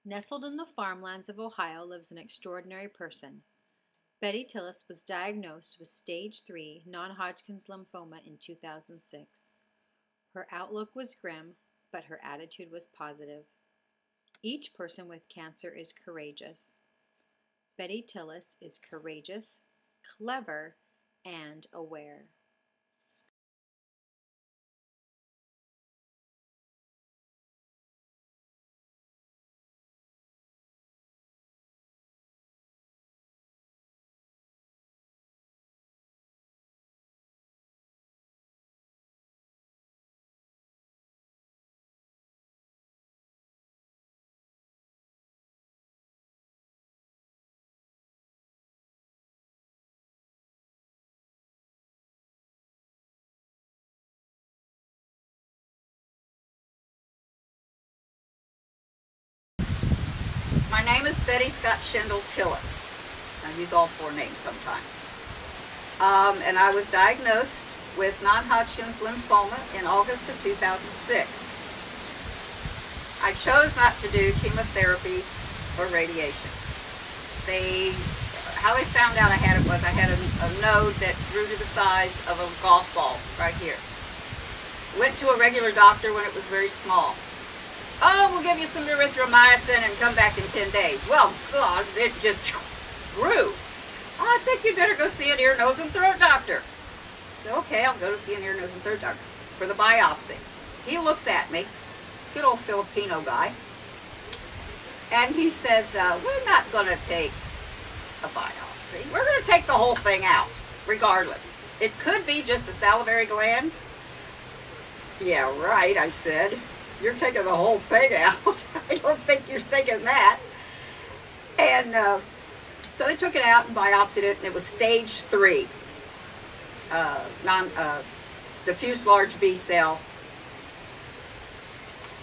Nestled in the farmlands of Ohio lives an extraordinary person. Betty Tillis was diagnosed with stage 3 non-hodgkins lymphoma in 2006. Her outlook was grim, but her attitude was positive. Each person with cancer is courageous. Betty Tillis is courageous, clever, and aware. My name is Betty Scott Shendel Tillis. I use all four names sometimes. And I was diagnosed with non-hodgkins lymphoma in August of 2006. I chose not to do chemotherapy or radiation. How they found out I had it was I had a node that grew to the size of a golf ball right here. Went to a regular doctor when it was very small. Oh, we'll give you some erythromycin and come back in 10 days. Well, God, it just grew. I think you better go see an ear, nose, and throat doctor. So, okay, I'll go to see an ear, nose, and throat doctor for the biopsy. He looks at me, good old Filipino guy, and he says, we're not going to take a biopsy. We're going to take the whole thing out, regardless. It could be just a salivary gland. Yeah, right, I said. You're taking the whole thing out. I don't think you're thinking that. And so they took it out and biopsied it, and it was stage 3, diffuse large B-cell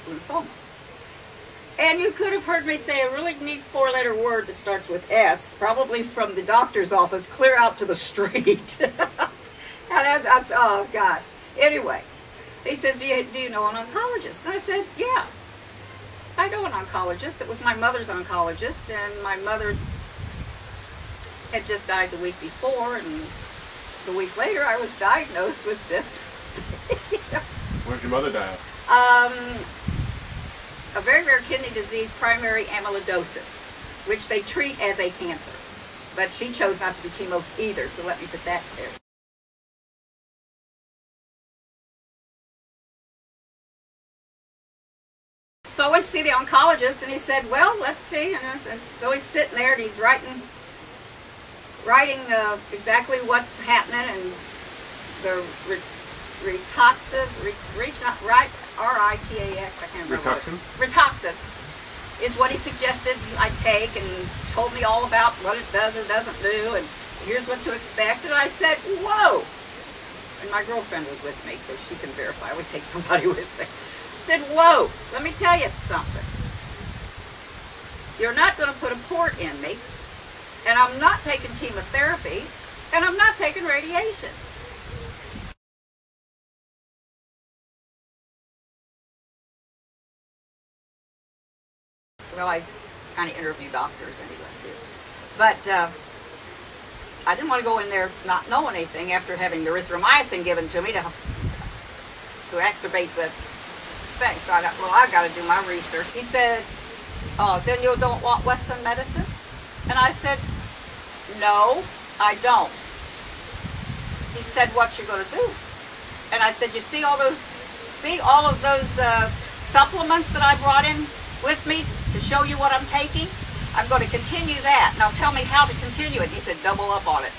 lymphoma. And you could have heard me say a really neat 4-letter word that starts with S, probably from the doctor's office, clear out to the street. And that's, oh, God. Anyway. He says, do you know an oncologist? And I said, yeah, I know an oncologist. It was my mother's oncologist, and my mother had just died the week before, and the week later I was diagnosed with this. What did your mother die of? A very rare kidney disease, primary amyloidosis, which they treat as a cancer. But she chose not to do chemo either, so let me put that there. So I went to see the oncologist, and he said, well, let's see. And so he's sitting there, and he's writing exactly what's happening, and the rituximab, R-I-T-A-X, I can't remember. Rituximab is what he suggested I take, and told me all about what it does or doesn't do, and here's what to expect. And I said, whoa. And my girlfriend was with me, so she can verify. I always take somebody with me. I said, whoa, let me tell you something. You're not going to put a port in me, and I'm not taking chemotherapy, and I'm not taking radiation. Well, I kind of interview doctors anyway, too. But I didn't want to go in there not knowing anything after having the erythromycin given to me to exacerbate the thing. So I thought, well, I got to do my research. He said, oh, then you don't want Western medicine? And I said, no, I don't. He said, what you going to do? And I said, you see all of those supplements that I brought in with me to show you what I'm taking? I'm going to continue that. Now tell me how to continue it. He said, double up on it.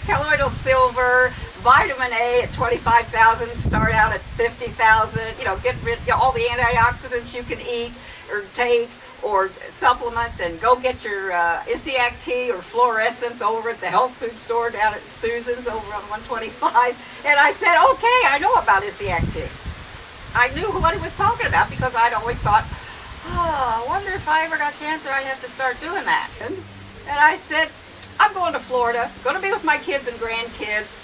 Colloidal silver, vitamin A at 25,000, start out at 50,000, you know, get rid of all the antioxidants you can eat or take, or supplements, and go get your Isiac tea or fluorescence over at the health food store down at Susan's over on 125. And I said, okay, I know about Isiac tea. I knew what he was talking about because I'd always thought, oh, I wonder if I ever got cancer, I'd have to start doing that. And I said, I'm going to Florida, going to be with my kids and grandkids.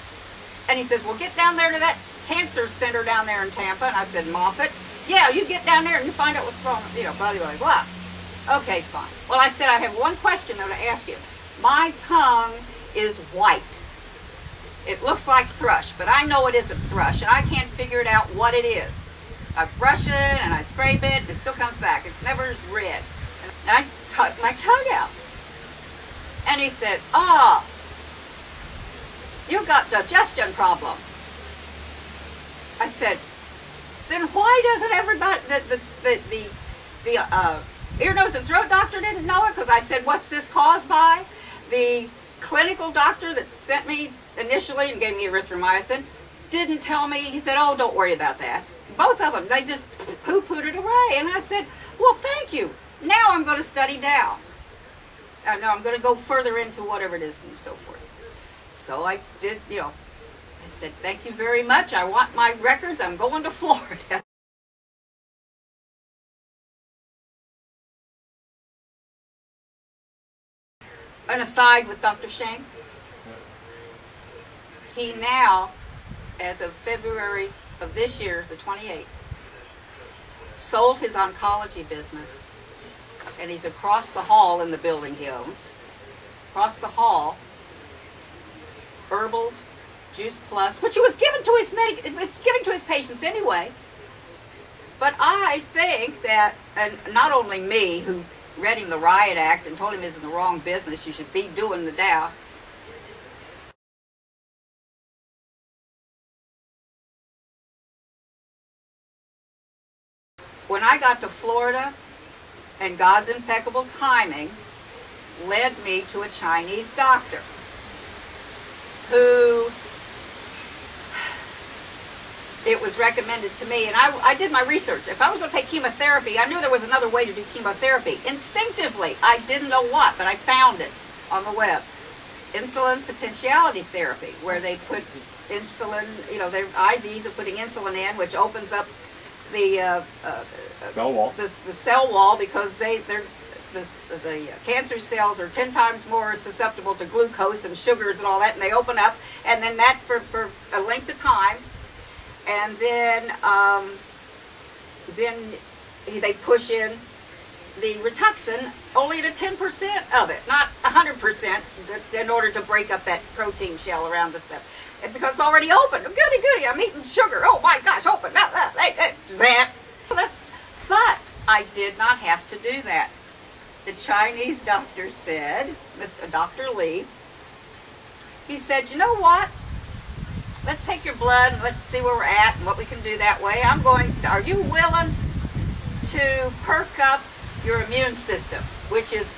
And he says, well, get down there to that cancer center down there in Tampa. And I said, Moffat. Yeah, you get down there and you find out what's wrong, you know, blah, blah, blah. Okay, fine. Well, I said, I have one question, though, to ask you. My tongue is white. It looks like thrush, but I know it isn't thrush, and I can't figure it out what it is. I brush it, and I scrape it, and it still comes back. It never is red. And I just tuck my tongue out. And he said, you've got digestion problem. I said, then why doesn't everybody, the ear, nose, and throat doctor didn't know it? Because I said, what's this caused by? The clinical doctor that sent me initially and gave me erythromycin didn't tell me. He said, oh, don't worry about that. Both of them, they just poo-pooed it away. And I said, well, thank you. Now I'm going to study down. Now I'm going to go further into whatever it is and so forth. So I did, you know, I said, thank you very much. I want my records. I'm going to Florida. An aside with Dr. Shane. He now, as of February of this year, the 28th, sold his oncology business, and he's across the hall in the building he owns. Across the hall, Herbals, Juice Plus, which he was given to his patients anyway. But I think that, and not only me, who read him the Riot Act and told him he's in the wrong business, you should be doing the Dow. When I got to Florida, and God's impeccable timing led me to a Chinese doctor who, it was recommended to me, and I did my research. If I was going to take chemotherapy, I knew there was another way to do chemotherapy. Instinctively, I didn't know what, but I found it on the web. Insulin potentiality therapy, where they put insulin, you know, their IVs are putting insulin in, which opens up the cell wall. The cell wall, because the cancer cells are 10 times more susceptible to glucose and sugars and all that, and they open up, and then that for a length of time, and then they push in the Rituxan only to 10% of it, not 100%, in order to break up that protein shell around the cell. And because it's already open, goody goody, I'm eating sugar. Oh my gosh, open, zap. But I did not have to do that. The Chinese doctor said, Dr. Lee, he said, you know what? Let's take your blood and let's see where we're at and what we can do that way. Are you willing to perk up your immune system, which is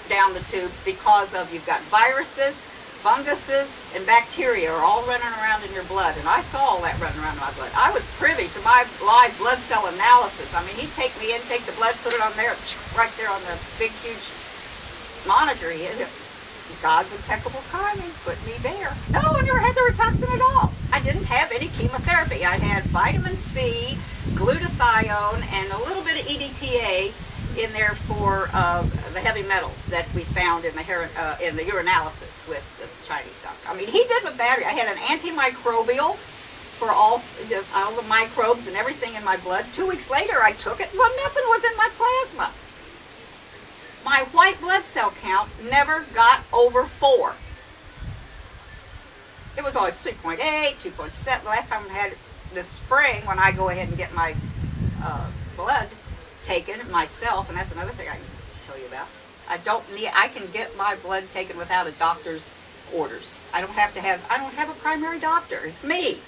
down the tubes because of you've got viruses, funguses, and bacteria are all running around in your blood. And I saw all that running around in my blood. I was privy to my live blood cell analysis. I mean, he'd take me in, take the blood, put it on there, right there on the big, huge monitor. God's impeccable timing put me there. No, I never had the Rituxan at all. I didn't have any chemotherapy. I had vitamin C, glutathione, and a little bit of EDTA in there for the heavy metals that we found in the urinalysis with the Chinese doctor. I mean, he did with battery. I had an antimicrobial for all the microbes and everything in my blood. 2 weeks later, I took it. Well, nothing was in my plasma. My white blood cell count never got over 4. It was always 3.8, 2.7. The last time I had it this spring, when I go ahead and get my blood taken myself, and that's another thing I can tell you about. I can get my blood taken without a doctor's orders. I don't have a primary doctor. It's me.